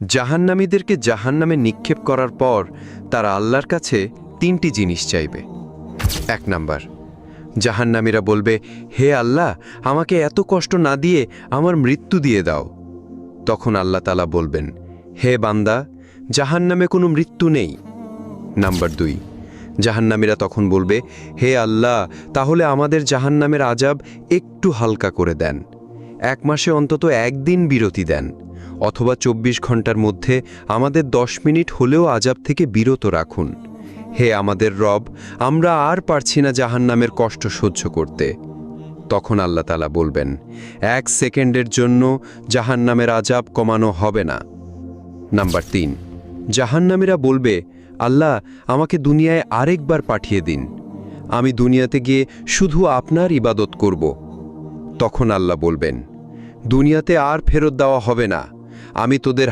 জাহান্নামীদেরকে জাহান্নামে নিক্ষেপ করার পর তারা আল্লাহর কাছে 3টি জিনিস চাইবে। 1 নাম্বার, জাহান্নামীরা বলবে, হে আল্লাহ, আমাকে এত কষ্ট না দিয়ে আমার মৃত্যু দিয়ে দাও। তখন আল্লাহ তাআলা বলবেন, হে বান্দা, জাহান্নামে কোনো মৃত্যু নেই। নাম্বার 2, জাহান্নামীরা তখন বলবে, হে আল্লাহ, তাহলে আমাদের জাহান্নামের আযাব একটু হালকা করে দেন। 1 মাসে অন্তত 1 দিন বিরতি দেন, অথবা 24 ঘন্টার মধ্যে আমাদের 10 মিনিট হলেও আযাব থেকে বিরত রাখুন। হে আমাদের রব, আমরা আর পারছি না জাহান্নামের কষ্ট সহ্য করতে। তখন আল্লাহ তাআলা বলবেন, 1 সেকেন্ডের জন্য জাহান্নামের আযাব কমানো হবে না। নাম্বার 3, জাহান্নামীরা বলবে, আল্লাহ, আমাকে দুনিয়ায় আরেকবার পাঠিয়ে দিন। আমি দুনিয়াতে গিয়ে শুধু আপনার ইবাদত করব। তখন আল্লাহ বলবেন, দুনিয়াতে আর ফেরত দেওয়া হবে না। আমি তোদের